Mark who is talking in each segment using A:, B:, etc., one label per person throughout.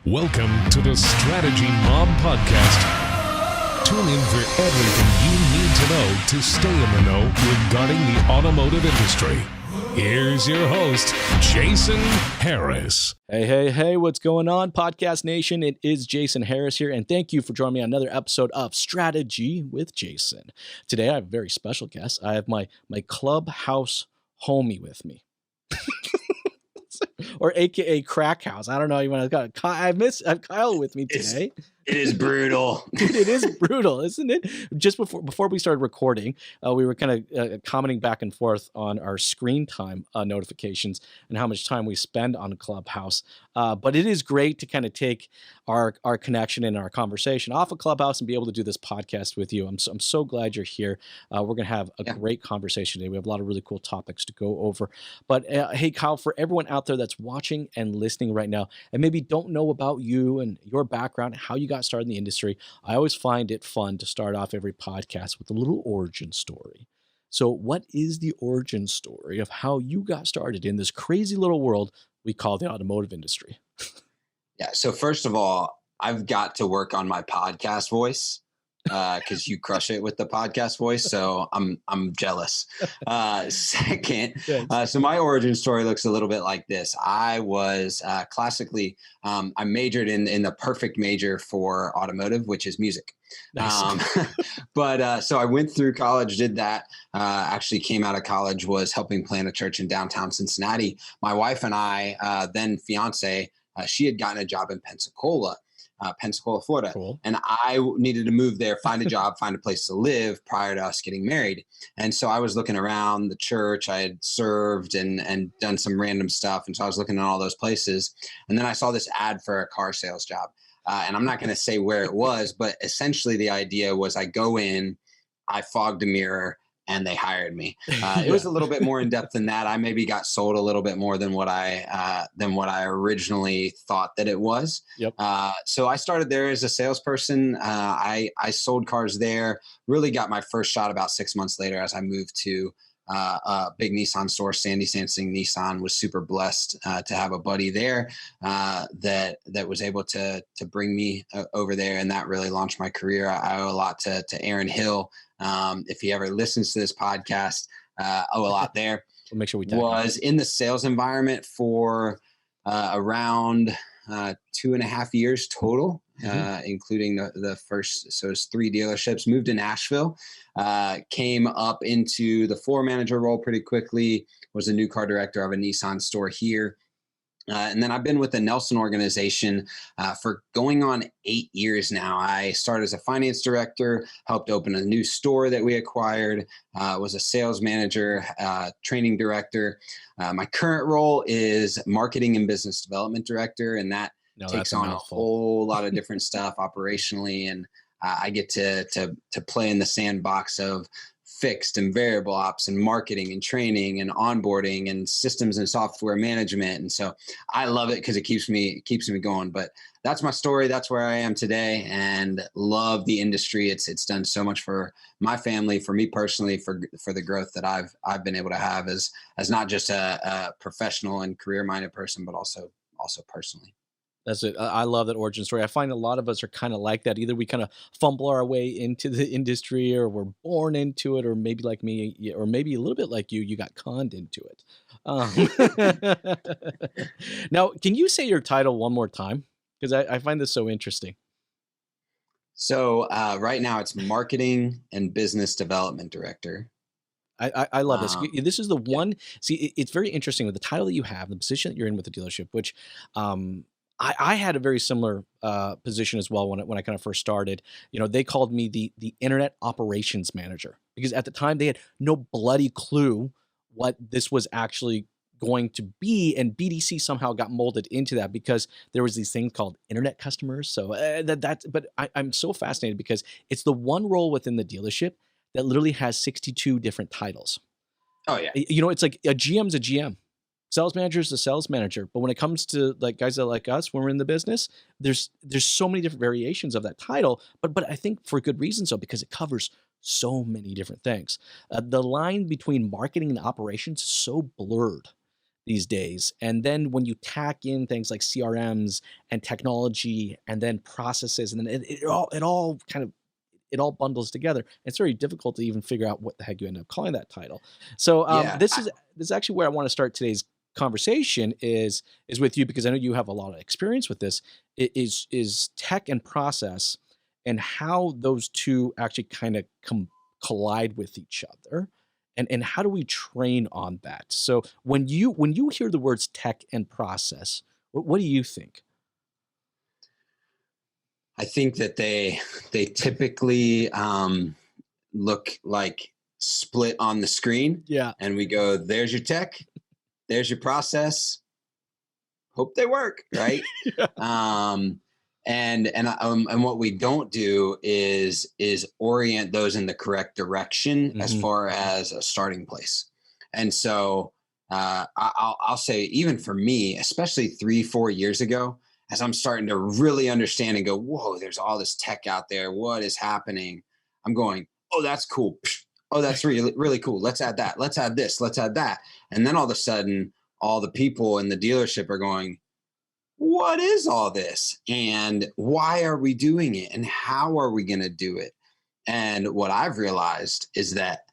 A: Welcome to the Strategy Mob Podcast. Tune in for everything you need to know to stay in the know regarding the automotive industry. Here's your host, Jason Harris.
B: Hey, what's going on, Podcast Nation? It is Jason Harris here, and thank you for joining me on another episode of Strategy with Jason. Today, I have a very special guest. I have my clubhouse homie with me. Or AKA Crack House. I don't know. I have Kyle with me today.
C: It is brutal.
B: Dude, it is brutal, isn't it? Just before we started recording, we were kind of commenting back and forth on our screen time notifications and how much time we spend on Clubhouse. But it is great to kind of take our connection and our conversation off of Clubhouse and be able to do this podcast with you. I'm so glad you're here. We're going to have a great conversation today. We have a lot of really cool topics to go over. But hey, Kyle, for everyone out there that's watching and listening right now and maybe don't know about you and your background, how you got started in the industry, I always find it fun to start off every podcast with a little origin story. So what is the origin story of how you got started in this crazy little world we call the automotive industry?
C: Yeah. So first of all, I've got to work on my podcast voice because you crush it with the podcast voice. So I'm jealous. Second, so my origin story looks a little bit like this. I was classically, I majored in the perfect major for automotive, which is music. Nice. So I went through college, did that, actually came out of college, was helping plant a church in downtown Cincinnati. My wife and I, then fiance, she had gotten a job in Pensacola, Florida. Cool. And I needed to move there, find a job, find a place to live prior to us getting married. And so I was looking around the church. I had served and done some random stuff. And so I was looking at all those places. And then I saw this ad for a car sales job. And I'm not going to say where it was, but essentially the idea was I go in, I fogged a mirror, and they hired me. It was a little bit more in depth than that. I maybe got sold a little bit more than what I originally thought that it was. Yep. So I started there as a salesperson. I sold cars there. Really got my first shot about 6 months later as I moved to a big Nissan store, Sandy Sansing Nissan. Was super blessed to have a buddy there that was able to bring me over there, and that really launched my career. I owe a lot to Aaron Hill. If he ever listens to this podcast, owe a lot there.
B: We'll make sure we
C: was in the sales environment for around 2.5 years total, including the first. So it's 3 dealerships. Moved to Nashville, came up into the floor manager role pretty quickly. Was a new car director of a Nissan store here. And then I've been with the Nelson organization for going on 8 years now. I started as a finance director, helped open a new store that we acquired, was a sales manager, training director. My current role is marketing and business development director, and that takes on a whole lot of different stuff operationally. And I get to play in the sandbox of fixed and variable ops and marketing and training and onboarding and systems and software management. And so I love it because it keeps me going. But that's my story. That's where I am today, and love the industry. It's done so much for my family, for me personally, for the growth that I've been able to have as not just a professional and career minded person, but also personally.
B: That's it. I love that origin story. I find a lot of us are kind of like that. Either we kind of fumble our way into the industry, or we're born into it, or maybe like me, or maybe a little bit like you got conned into it. Now, can you say your title one more time? Because I find this so interesting.
C: So right now it's marketing and business development director.
B: I love this. This is the one. See, it's very interesting with the title that you have, the position that you're in with the dealership, which I had a very similar position as well when I kind of first started. You know, they called me the internet operations manager, because at the time they had no bloody clue what this was actually going to be, and BDC somehow got molded into that because there was these things called internet customers. So but I'm so fascinated because it's the one role within the dealership that literally has 62 different titles.
C: Oh yeah.
B: You know, it's like a GM's a GM. Sales manager is a sales manager. But when it comes to like guys that like us, when we're in the business, there's so many different variations of that title. But I think for good reason, so because it covers so many different things. The line between marketing and operations is so blurred these days. And then when you tack in things like CRMs and technology and then processes, and then it all bundles together. It's very difficult to even figure out what the heck you end up calling that title. So
C: Yeah.
B: this is actually where I want to start today's conversation is with you, because I know you have a lot of experience with this. Is tech and process, and how those two actually kind of collide with each other, and how do we train on that? So when you hear the words tech and process, what do you think?
C: I think that they typically look like split on the screen,
B: Yeah.
C: and we go, there's your tech, there's your process. Hope they work, right?
B: Yeah.
C: And what we don't do is orient those in the correct direction as
B: Mhm.
C: far as a starting place. And so I'll say, even for me, especially 3-4 years ago, as I'm starting to really understand and go, whoa, there's all this tech out there. What is happening? I'm going, oh, that's cool. Oh, that's really, really cool. Let's add that. Let's add this. Let's add that. And then all of a sudden, all the people in the dealership are going, what is all this? And why are we doing it? And how are we going to do it? And what I've realized is that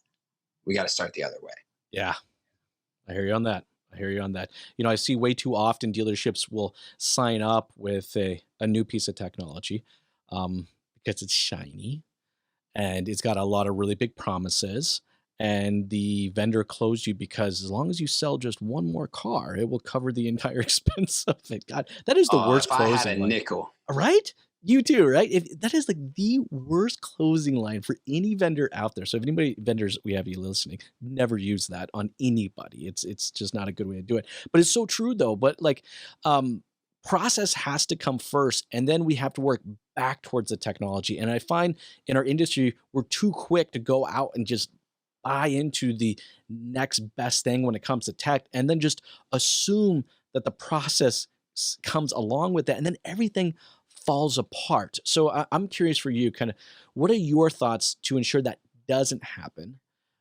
C: we got to start the other way.
B: Yeah. I hear you on that. I hear you on that. I see way too often dealerships will sign up with a new piece of technology, because it's shiny and it's got a lot of really big promises. And the vendor closed you because as long as you sell just one more car, it will cover the entire expense of it. God, that is the worst
C: If I had a
B: closing line.
C: nickel,
B: Right? You too, right? That is like the worst closing line for any vendor out there. So if anybody vendors we have you listening, never use that on anybody. It's just not a good way to do it. But it's so true though. But like, process has to come first, and then we have to work back towards the technology. And I find in our industry, we're too quick to go out and just buy into the next best thing when it comes to tech, and then just assume that the process comes along with that, and then everything falls apart. So I'm curious for you, kind of, what are your thoughts to ensure that doesn't happen?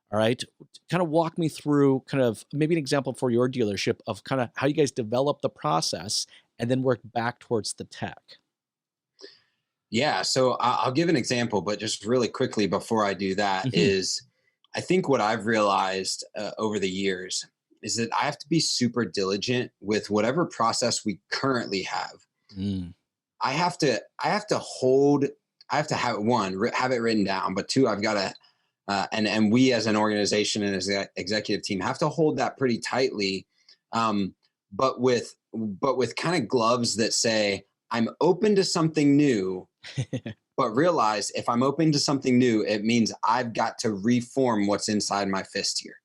B: All right. Kind of walk me through kind of maybe an example for your dealership of kind of how you guys develop the process and then work back towards the tech.
C: yeah. So I'll give an example, but just really quickly before I do that
B: Mhm.
C: is, I think what I've realized over the years is that I have to be super diligent with whatever process we currently have.
B: Mm.
C: I have to have have it written down, but two, I've got to, and we as an organization and as the executive team have to hold that pretty tightly. But with kind of gloves that say, I'm open to something new, but realize if I'm open to something new, it means I've got to reform what's inside my fist here.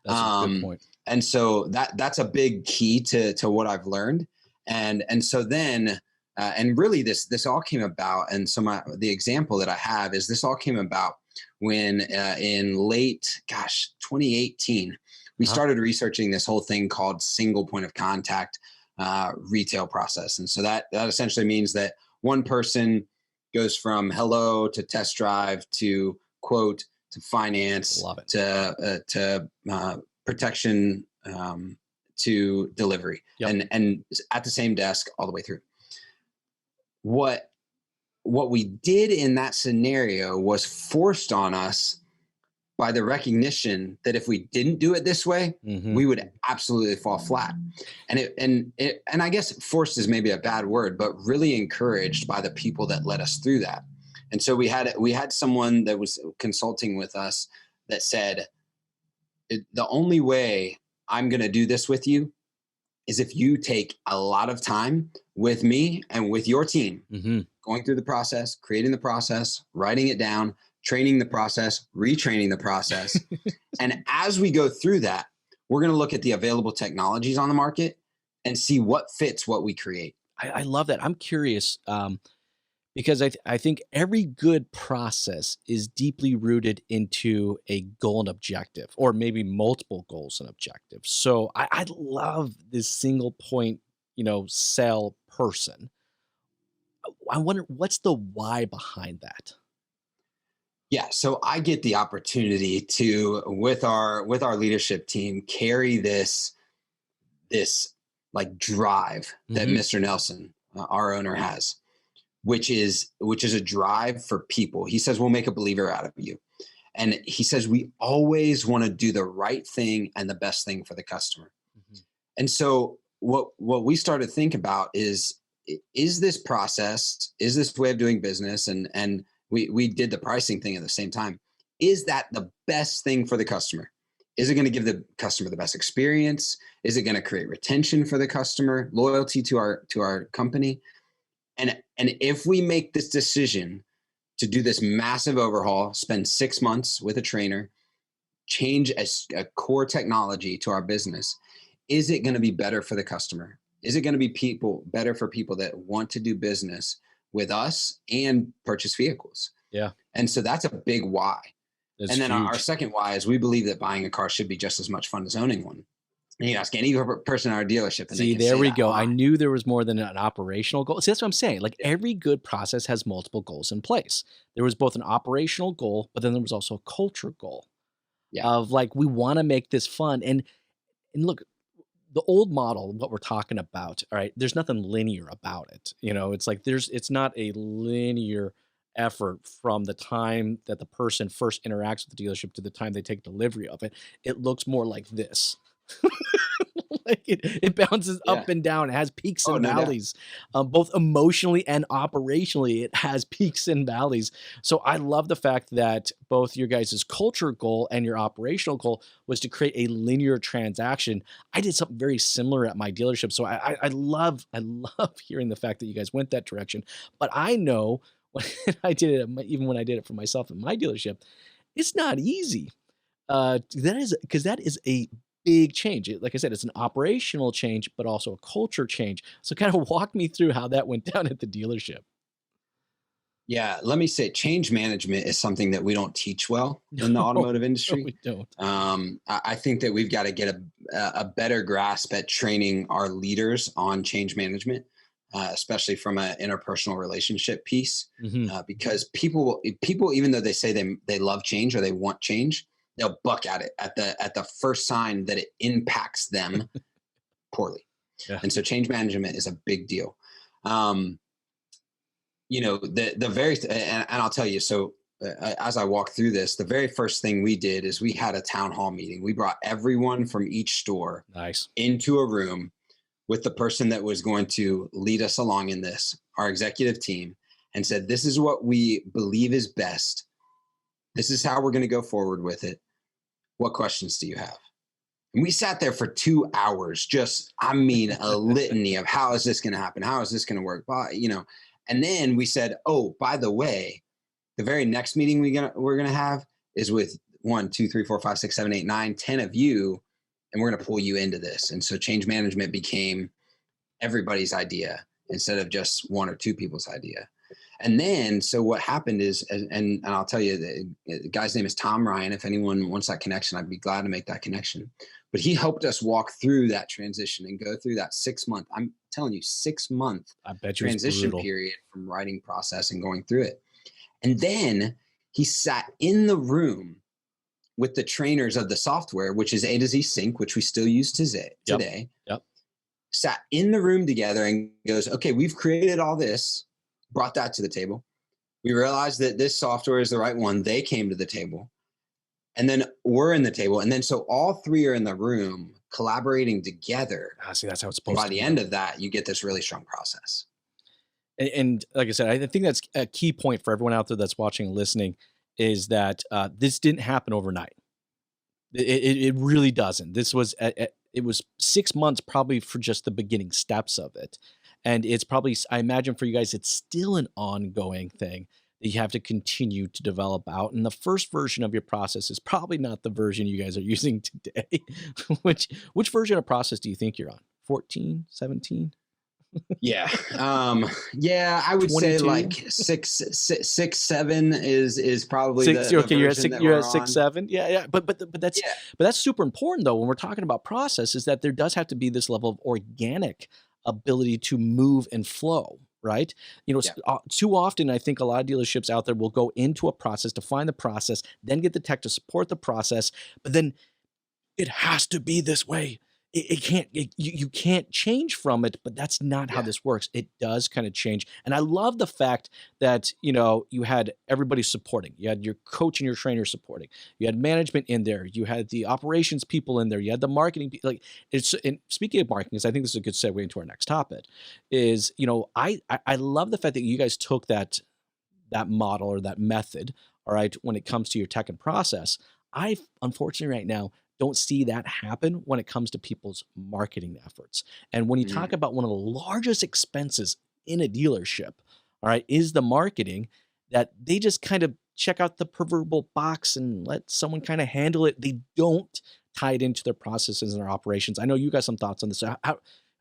B: That's a good point.
C: And so that's a big key to what I've learned. And so then, and really this all came about. And so the example that I have is this all came about when in late, 2018, we
B: Uh-huh.
C: started researching this whole thing called single point of contact retail process. And so that essentially means that one person goes from hello to test drive to quote to finance
B: Love it.
C: to protection to delivery,
B: Yep.
C: and at the same desk all the way through. What what we did in that scenario was forced on us by the recognition that if we didn't do it this way,
B: Mhm.
C: we would absolutely fall flat. And I guess forced is maybe a bad word, but really encouraged by the people that led us through that. And so we had someone that was consulting with us that said, the only way I'm going to do this with you is if you take a lot of time with me and with your team,
B: Mhm.
C: going through the process, creating the process, writing it down, training the process, retraining the process. And as we go through that, we're going to look at the available technologies on the market and see what fits what we create.
B: I love that. I'm curious, because I think every good process is deeply rooted into a goal and objective, or maybe multiple goals and objectives. So I love this single point, sell person. I wonder what's the why behind that.
C: Yeah, so I get the opportunity to with our leadership team carry this like drive that Mr. Nelson, our owner, has, which is a drive for people. He says, we'll make a believer out of you. And he says, we always want to do the right thing and the best thing for the customer. And so what we started to think about is this process, is this way of doing business? And we did the pricing thing at the same time. Is that the best thing for the customer? Is it going to give the customer the best experience? Is it going to create retention for the customer, loyalty to our company? And if we make this decision to do this massive overhaul, spend 6 months with a trainer, change a core technology to our business, is it going to be better for the customer? Is it going to be better for people that want to do business with us and purchase vehicles?
B: Yeah.
C: And so that's a big why.
B: That's
C: and then
B: huge.
C: our second why is we believe that buying a car should be just as much fun as owning one. And you ask any person in our dealership. And
B: See, there we go. I knew there was more than an operational goal. See, that's what I'm saying. Like every good process has multiple goals in place. There was both an operational goal, but then there was also a culture goal of like, we want to make this fun. And look, the old model, what we're talking about, all right, there's nothing linear about it. You know, it's like it's not a linear effort from the time that the person first interacts with the dealership to the time they take delivery of it. It looks more like this. Like it bounces up and down. It has peaks and valleys, both emotionally and operationally. It has peaks and valleys. So I love the fact that both your guys' culture goal and your operational goal was to create a linear transaction. I did something very similar at my dealership. So I love hearing the fact that you guys went that direction. But I know when I did it, even when I did it for myself at my dealership, it's not easy. That is a big change. Like I said, it's an operational change, but also a culture change. So kind of walk me through how that went down at the dealership.
C: Yeah, let me say change management is something that we don't teach well in the automotive industry.
B: No, we don't.
C: I think that we've got to get a better grasp at training our leaders on change management, especially from an interpersonal relationship piece, because people, even though they say they love change or they want change, they'll buck at it at the first sign that it impacts them poorly. Yeah. And so change management is a big deal. You know, and I'll tell you, so as I walk through this, the very first thing we did is we had a town hall meeting. We brought everyone from each store into a room with the person that was going to lead us along in this, our executive team, and said, this is what we believe is best. This is how we're going to go forward with it. What questions do you have? And we sat there for 2 hours, a litany of how is this going to happen? How is this going to work? You know, and then we said, oh, by the way, the very next meeting we're going to have is with 1, 2, 3, 4, 5, 6, 7, 8, 9, 10 of you. And we're going to pull you into this. And so change management became everybody's idea instead of just 1 or 2 people's idea. And then, so what happened is, and I'll tell you, the guy's name is Tom Ryan. If anyone wants that connection, I'd be glad to make that connection. But he helped us walk through that transition and go through that 6 month, I'm telling you, 6 month transition period from writing process and going through it. And then he sat in the room with the trainers of the software, which is A to Z Sync, which we still use today. Yep. Sat in the room together and goes, okay, we've created all this. Brought that to the table. We realized that this software is the right one. They came to the table, and then we're in the table. And then so all 3 are in the room collaborating together.
B: See, that's how it's supposed to be.
C: By the end of that, you get this really strong process.
B: And like I said, I think that's a key point for everyone out there that's watching and listening is that this didn't happen overnight. It really doesn't. This was, it was 6 months probably for just the beginning steps of it. And it's probably, I imagine for you guys, it's still an ongoing thing that you have to continue to develop out. And the first version of your process is probably not the version you guys are using today. Which version of process do you think you're on? 14, 17?
C: Yeah. I would 22? Say like 6, 7 is probably
B: 6. Okay, you're at 6, 7. Yeah. But that's super important though when we're talking about process is that there does have to be this level of organic ability to move and flow, right? You know, too often I think a lot of dealerships out there will go into a process, define the process, then get the tech to support the process, but then it has to be this way. you can't change from it, but that's not how
C: Yeah.
B: this works. It does kind of change. And I love the fact that, you had everybody supporting. You had your coach and your trainer supporting. You had management in there. You had the operations people in there. You had the marketing like and speaking of marketing, 'cause I think this is a good segue into our next topic is, I love the fact that you guys took that model or that method, all right, when it comes to your tech and process. I unfortunately right now don't see that happen when it comes to people's marketing efforts. And when you talk
C: Mm.
B: about one of the largest expenses in a dealership, all right, is the marketing that they just kind of check out the proverbial box and let someone kind of handle it. They don't tie it into their processes and their operations. I know you got some thoughts on this. I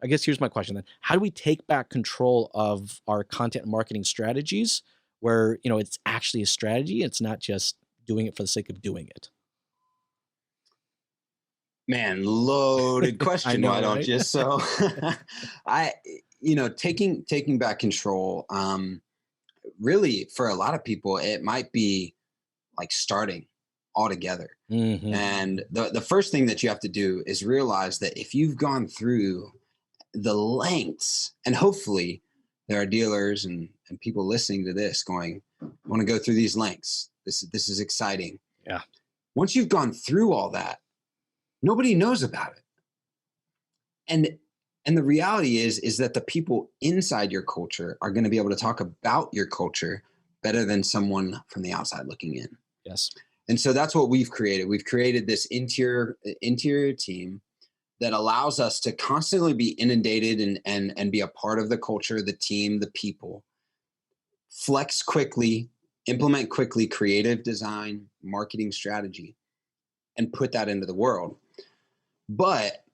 B: guess here's my question then. How do we take back control of our content and marketing strategies where, it's actually a strategy? It's not just doing it for the sake of doing it.
C: Man, loaded
B: I
C: question.
B: know,
C: Why don't
B: right?
C: you? So, I, taking back control. Really, for a lot of people, it might be like starting altogether.
B: Mhm.
C: And the first thing that you have to do is realize that if you've gone through the lengths, and hopefully there are dealers and people listening to this going, I want to go through these lengths. This is exciting.
B: Yeah.
C: Once you've gone through all that, nobody knows about it. And the reality is that the people inside your culture are going to be able to talk about your culture better than someone from the outside looking in.
B: Yes.
C: And so that's what we've created. We've created this interior team that allows us to constantly be inundated and be a part of the culture, the team, the people, flex quickly, implement quickly creative design, marketing strategy, and put that into the world. But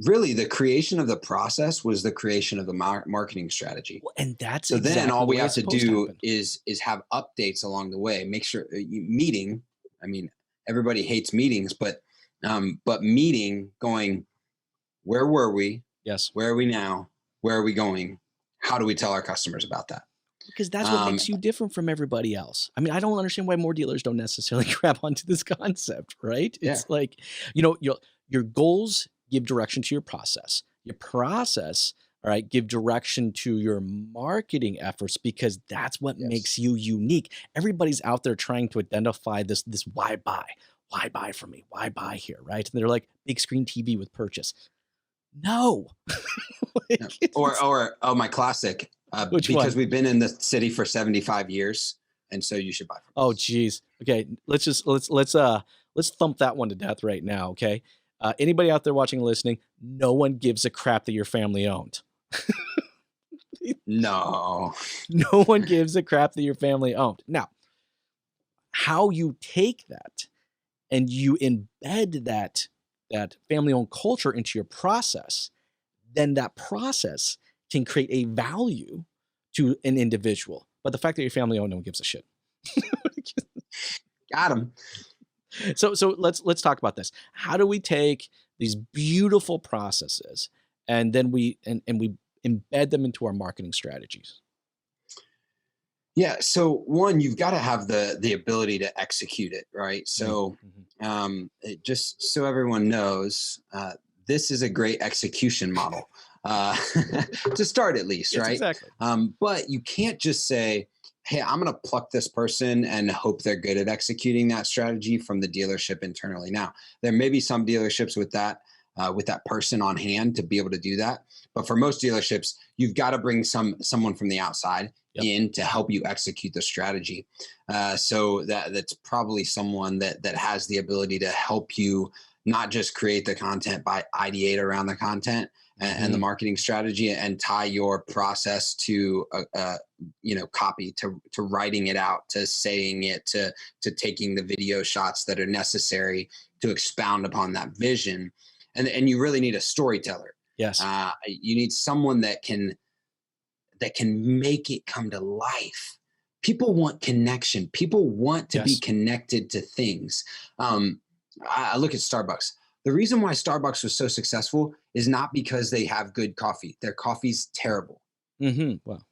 C: really, the creation of the process was the creation of the marketing strategy.
B: Well, and that's
C: So then
B: exactly
C: all
B: the
C: we
B: way
C: have
B: it's
C: to
B: supposed to
C: do
B: happen.
C: is have updates along the way. Make sure meeting. I mean, everybody hates meetings, but meeting, going, where were we?
B: Yes.
C: Where are we now? Where are we going? How do we tell our customers about that?
B: Because that's what
C: Um,
B: makes you different from everybody else. I mean, I don't understand why more dealers don't necessarily grab onto this concept, right?
C: yeah,
B: It's like, your goals give direction to your process. Your process, all right, give direction to your marketing efforts because that's what
C: yes.
B: makes you unique. Everybody's out there trying to identify this why buy. Why buy from me? Why buy here, right? And they're like big screen TV with purchase. No.
C: Yeah.
B: Like,
C: Or oh, my classic.
B: which
C: Because
B: one?
C: we've been in the city for 75 years, and so you should buy from
B: Oh,
C: us.
B: geez. Okay, let's thump that one to death right now, okay? Anybody out there watching and listening, no one gives a crap that your family owned.
C: No.
B: No one gives a crap that your family owned. Now, how you take that and you embed that family-owned culture into your process, then that process can create a value to an individual. But the fact that your family owned, no one gives a shit.
C: Got him.
B: So let's talk about this. How do we take these beautiful processes and then we embed them into our marketing strategies?
C: Yeah. So one, you've got to have the ability to execute it, right? So
B: Mhm.
C: just so everyone knows, this is a great execution model uh, to start at least,
B: Yes,
C: right?
B: exactly.
C: But you can't just say, "Hey, I'm going to pluck this person and hope they're good at executing that strategy from the dealership internally." Now, there may be some dealerships with that person on hand to be able to do that, but for most dealerships, you've got to bring someone from the outside
B: Yep.
C: in to help you execute the strategy. So that's probably someone that has the ability to help you not just create the content, but ideate around the content and the
B: Mhm.
C: marketing strategy, and tie your process to copy, to writing it out, to saying it, to taking the video shots that are necessary to expound upon that vision. And you really need a storyteller.
B: Yes.
C: You need someone that can make it come to life. People want connection. People want to be
B: Yes.
C: connected to things. I look at Starbucks. The reason why Starbucks was so successful is not because they have good coffee. Their coffee's terrible,
B: Well.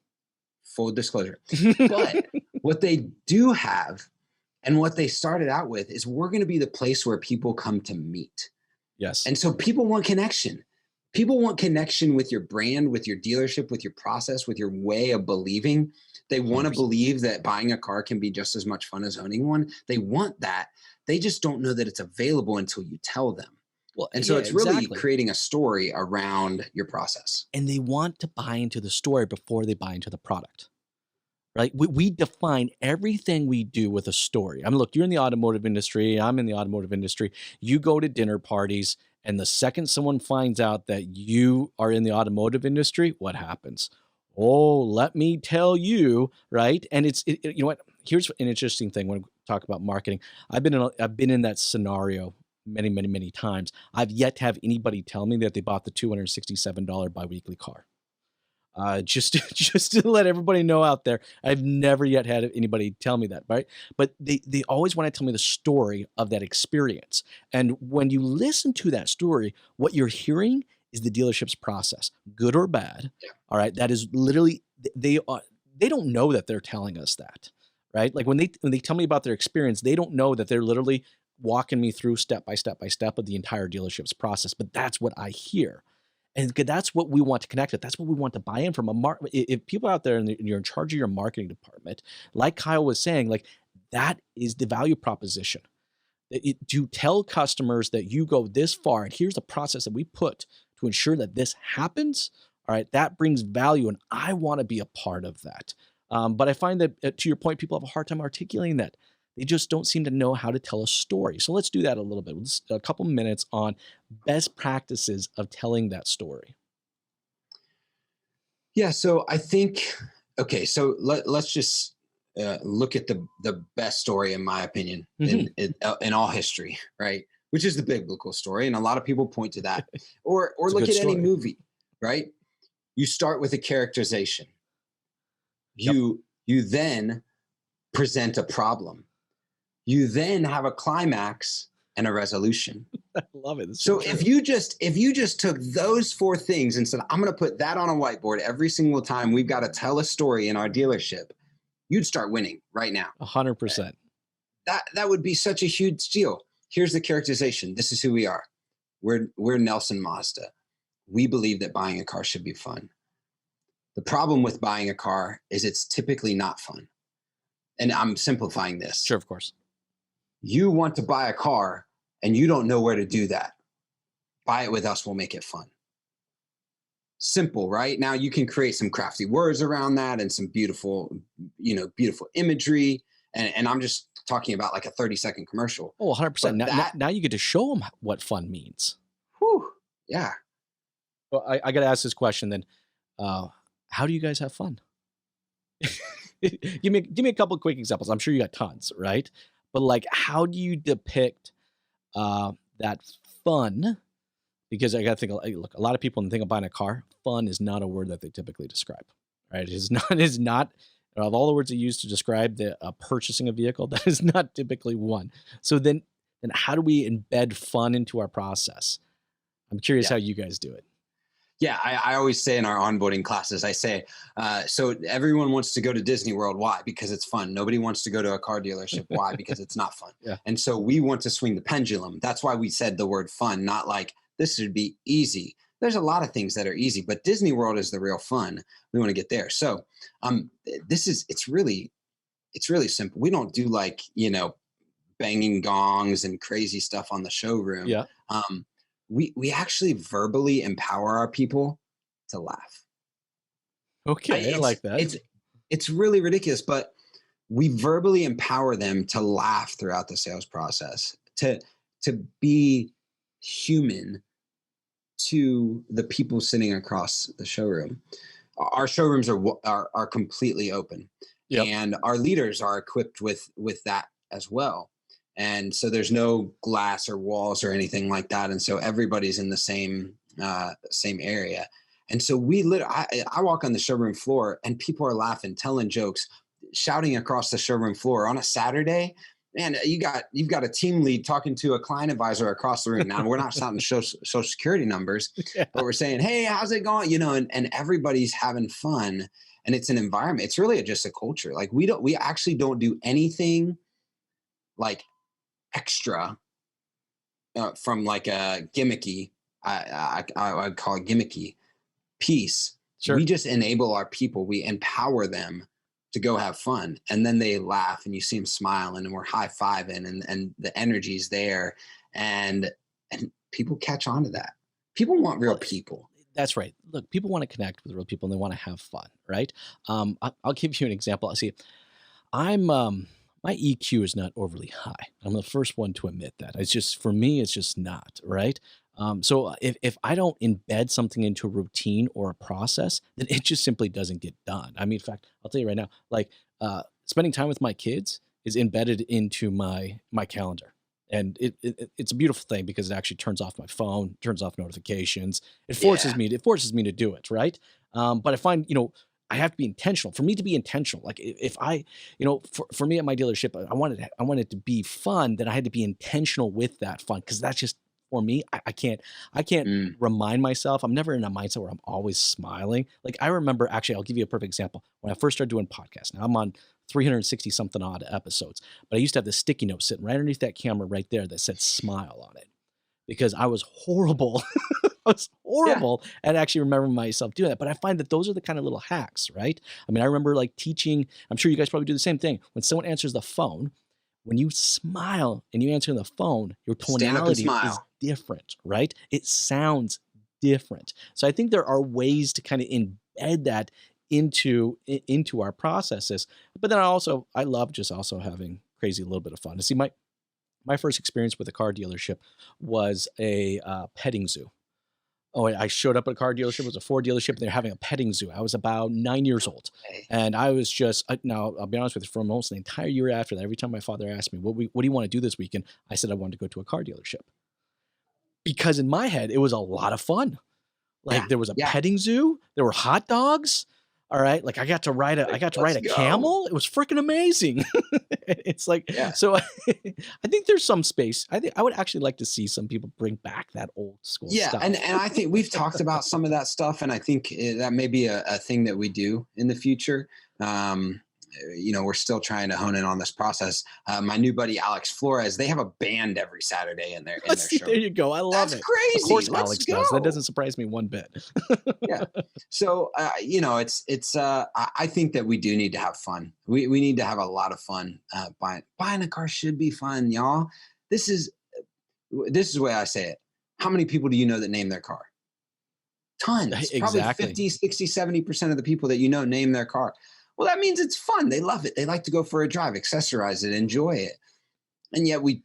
C: full disclosure. But what they do have, and what they started out with, is we're going to be the place where people come to meet.
B: Yes.
C: And so people want connection. People want connection with your brand, with your dealership, with your process, with your way of believing. They want to
B: 100%.
C: believe that buying a car can be just as much fun as owning one. They want that. They just don't know that it's available until you tell them.
B: Well,
C: And so
B: yeah,
C: it's really
B: exactly.
C: creating a story around your process.
B: And they want to buy into the story before they buy into the product. Right? We define everything we do with a story. I mean, look, you're in the automotive industry. I'm in the automotive industry. You go to dinner parties, and the second someone finds out that you are in the automotive industry, what happens? Oh, let me tell you, right? And you know what? Here's an interesting thing when we talk about marketing. I've been in that scenario many, many, many times. I've yet to have anybody tell me that they bought the $267 biweekly car. Just to let everybody know out there, I've never yet had anybody tell me that, right? But they always want to tell me the story of that experience. And when you listen to that story, what you're hearing is the dealership's process, good or bad.
C: Yeah.
B: All right, that is literally they don't know that they're telling us that, right? Like when they tell me about their experience, they don't know that they're literally walking me through step by step by step of the entire dealership's process. But that's what I hear. And that's what we want to connect with. That's what we want to buy in from if people out there and you're in charge of your marketing department, like Kyle was saying, like that is the value proposition. To tell customers that you go this far and here's the process that we put to ensure that this happens. All right, that brings value, and I want to be a part of that. But I find that, to your point, people have a hard time articulating that. They just don't seem to know how to tell a story. So let's do that a little bit. A couple minutes on best practices of telling that story.
C: Yeah. So I think, okay, so let's just look at the best story, in my opinion, in all history, right? Which is the biblical story. And a lot of people point to that. Or look at any movie, right? You start with a characterization. You then present a problem. You then have a climax and a resolution.
B: I love it.
C: So if you just took those four things and said, I'm going to put that on a whiteboard every single time we've got to tell a story in our dealership, you'd start winning right now.
B: 100%.
C: That would be such a huge deal. Here's the characterization. This is who we are. We're Nelson Mazda. We believe that buying a car should be fun. The problem with buying a car is it's typically not fun. And I'm simplifying this.
B: Sure, of course.
C: You want to buy a car and you don't know where to do that. Buy it with us. We'll make it fun. Simple, right? Now you can create some crafty words around that and some beautiful imagery. And I'm just talking about like a 30-second commercial.
B: Oh, 100%. Now you get to show them what fun means.
C: Whew, yeah.
B: Well, I got to ask this question then. How do you guys have fun? give me a couple of quick examples. I'm sure you got tons, right? But like, how do you depict that fun? Because I got to think, look, a lot of people, when they think of buying a car, fun is not a word that they typically describe, right? It is not of all the words they use to describe the purchasing a vehicle, that is not typically one. So then how do we embed fun into our process? I'm curious how you guys do it.
C: Yeah, I always say in our onboarding classes, I say, so everyone wants to go to Disney World. Why? Because it's fun. Nobody wants to go to a car dealership. Why? Because it's not fun.
B: Yeah.
C: And so we want to swing the pendulum. That's why we said the word fun, not like this should be easy. There's a lot of things that are easy, but Disney World is the real fun. We want to get there. So it's really simple. We don't do like, banging gongs and crazy stuff on the showroom.
B: Yeah.
C: We actually verbally empower our people to laugh.
B: Okay, I like that.
C: It's really ridiculous, but we verbally empower them to laugh throughout the sales process, to be human to the people sitting across the showroom. Our showrooms are completely open, and our leaders are equipped with that as well. And so there's no glass or walls or anything like that. And so everybody's in the same area. And so I walk on the showroom floor and people are laughing, telling jokes, shouting across the showroom floor on a Saturday. Man, you've got a team lead talking to a client advisor across the room. Now we're not shouting social security numbers, but we're saying, hey, how's it going? And everybody's having fun, and it's an environment. It's really just a culture. Like we actually don't do anything like extra from like a gimmicky I'd call it gimmicky piece.
B: Sure.
C: We just enable our people. We empower them to go have fun, and then they laugh, and you see them smiling, and we're high fiving, and the energy's there, and people catch on to that. People want real
B: Well,
C: people.
B: that's right. Look, people want to connect with real people and they want to have fun, right? I'll give you an example. See, I'm my EQ is not overly high. I'm the first one to admit that. It's just for me, it's just not right. So if I don't embed something into a routine or a process, then it just simply doesn't get done. I mean, in fact, I'll tell you right now, like spending time with my kids is embedded into my calendar. And it's a beautiful thing because it actually turns off my phone, turns off notifications.
C: Yeah.
B: It forces me to do it, right? But I find, I have to be intentional. For me to be intentional, like if I, for me at my dealership, I wanted it to be fun. Then I had to be intentional with that fun because that's just for me. I can't
C: Mm.
B: remind myself. I'm never in a mindset where I'm always smiling. Like I remember, actually, I'll give you a perfect example. When I first started doing podcasts, now I'm on 360 something odd episodes, but I used to have this sticky note sitting right underneath that camera right there that said "smile" on it because I was horrible. I was
C: Yeah.
B: horrible at actually remembering myself doing that. But I find that those are the kind of little hacks, right? I mean, I remember like teaching, I'm sure you guys probably do the same thing. When someone answers the phone, when you smile and you answer the phone, your
C: Stand up and
B: tonality is
C: smile.
B: different, right? It sounds different. So I think there are ways to kind of embed that into our processes. But then I love just also having crazy little bit of fun. To see my first experience with a car dealership was a petting zoo. Oh, I showed up at a car dealership. It was a Ford dealership, and they're having a petting zoo. I was about 9 years old,
C: Hey,
B: and I was just now. I'll be honest with you. For almost the entire year after that, every time my father asked me, what do you want to do this weekend?" I said I wanted to go to a car dealership because in my head it was a lot of fun.
C: yeah,
B: Like there was a
C: yeah.
B: petting zoo, there were hot dogs. All right, like I
C: Like,
B: got to ride
C: let's
B: a
C: go.
B: camel. It was freaking amazing. It's like
C: Yeah.
B: so. I think there's some space. I think I would actually like to see some people bring back that old school
C: Yeah, and
B: stuff.
C: I think we've talked about some of that stuff, and I think that may be a thing that we do in the future. Um, we're still trying to hone in on this process. My new buddy Alex Flores, they have a band every Saturday in their
B: See, there
C: showroom.
B: you go. I love
C: That's
B: it. Of
C: crazy.
B: course,
C: Let's
B: Alex does. That doesn't
C: go.
B: surprise me one bit.
C: Yeah. So it's I think that we do need to have fun. We need to have a lot of fun. Buying a car should be fun, y'all. This is this is the way I say it. How many people do you know that name their car? Tons, probably
B: Exactly.
C: 50, 60, 70% of the people that you know name their car. Well, that means it's fun. They love it. They like to go for a drive, accessorize it, enjoy it. And yet we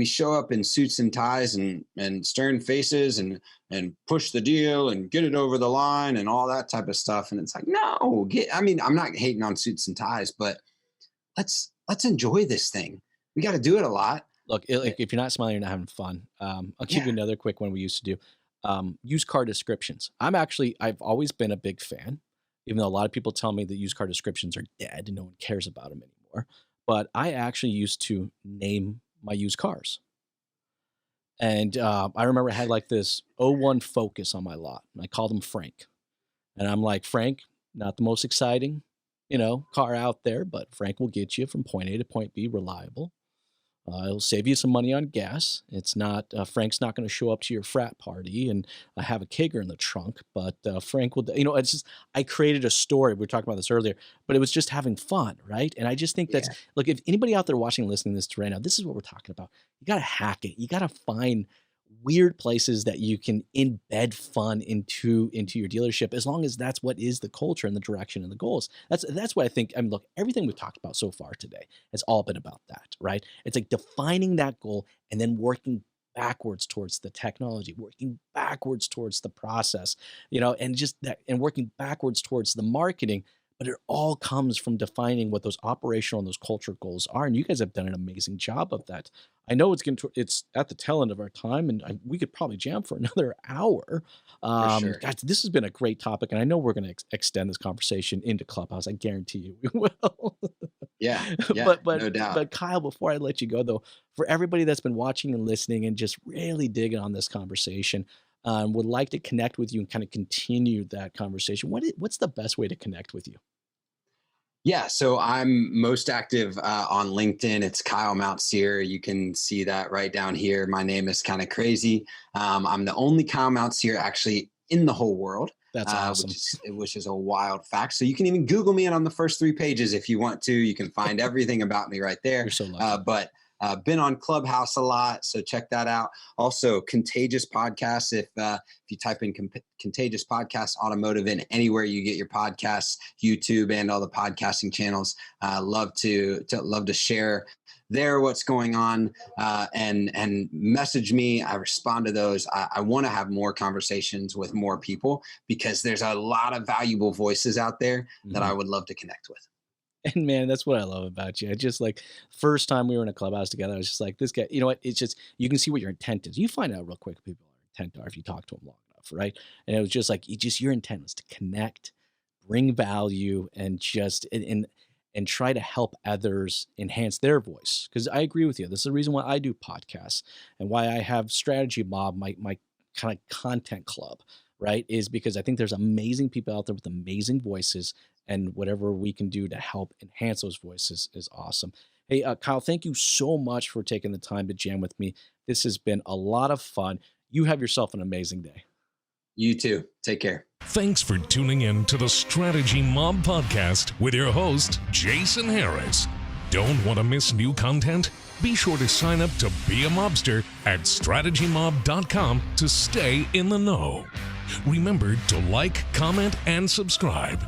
C: show up in suits and ties and stern faces and push the deal and get it over the line and all that type of stuff. And it's like, no, I mean, I'm not hating on suits and ties, but let's enjoy this thing. We got to do it a lot.
B: Look, like if you're not smiling, you're not having fun. I'll give
C: Yeah.
B: you another quick one we used to do. Used car descriptions. I've always been a big fan, even though a lot of people tell me that used car descriptions are dead and no one cares about them anymore. But I actually used to name my used cars. And I remember I had like this '01 Focus on my lot, and I called him Frank. And I'm like, Frank, not the most exciting, car out there, but Frank will get you from point A to point B reliable. It'll save you some money on gas. It's not Frank's not going to show up to your frat party and have a kegger in the trunk, but Frank will. It's just I created a story. We were talking about this earlier, but it was just having fun, right? And I just think that's
C: Yeah.
B: look. If anybody out there watching, listening to this right now, this is what we're talking about. You got to hack it. You got to find weird places that you can embed fun into your dealership as long as that's what is the culture and the direction and the goals. That's what I think. I mean, look, everything we've talked about so far today has all been about that, right? It's like defining that goal and then working backwards towards the technology, working backwards towards the process, and just that and working backwards towards the marketing. But it all comes from defining what those operational and those culture goals are. And you guys have done an amazing job of that. I know it's at the tail end of our time, and we could probably jam for another hour.
C: For sure.
B: Guys, this has been a great topic, and I know we're going to extend this conversation into Clubhouse. I guarantee you we will.
C: Yeah. Yeah.
B: but but
C: No doubt.
B: but Kyle, before I let you go, though, for everybody that's been watching and listening and just really digging on this conversation, would like to connect with you and kind of continue that conversation. What's the best way to connect with you?
C: Yeah, so I'm most active on LinkedIn. It's Kyle Mountsier. You can see that right down here. My name is kind of crazy. I'm the only Kyle Mountsier actually in the whole world.
B: That's awesome.
C: Which is a wild fact. So you can even Google me, and on the first 3 pages, if you want to, you can find everything about me right there.
B: You're so lucky.
C: But been on Clubhouse a lot, so check that out. Also, Contagious Podcasts. If you type in Contagious Podcasts Automotive in anywhere you get your podcasts, YouTube and all the podcasting channels, love to share there what's going on, and message me. I respond to those. I want to have more conversations with more people because there's a lot of valuable voices out there that I would love to connect with.
B: And man, that's what I love about you. I just like first time we were in a clubhouse together, I was just like, this guy, you know what? It's just, you can see what your intent is. You find out real quick what people's intent are if you talk to them long enough, right? And it was just like, your intent was to connect, bring value, and just, and try to help others enhance their voice. Because I agree with you. This is the reason why I do podcasts and why I have Strategy Mob, my kind of content club, right? Is because I think there's amazing people out there with amazing voices, and whatever we can do to help enhance those voices is awesome. Hey, Kyle, thank you so much for taking the time to jam with me. This has been a lot of fun. You have yourself an amazing day.
C: You too. Take care.
A: Thanks for tuning in to the Strategy Mob podcast with your host, Jason Harris. Don't want to miss new content? Be sure to sign up to be a mobster at strategymob.com to stay in the know. Remember to like, comment, and subscribe.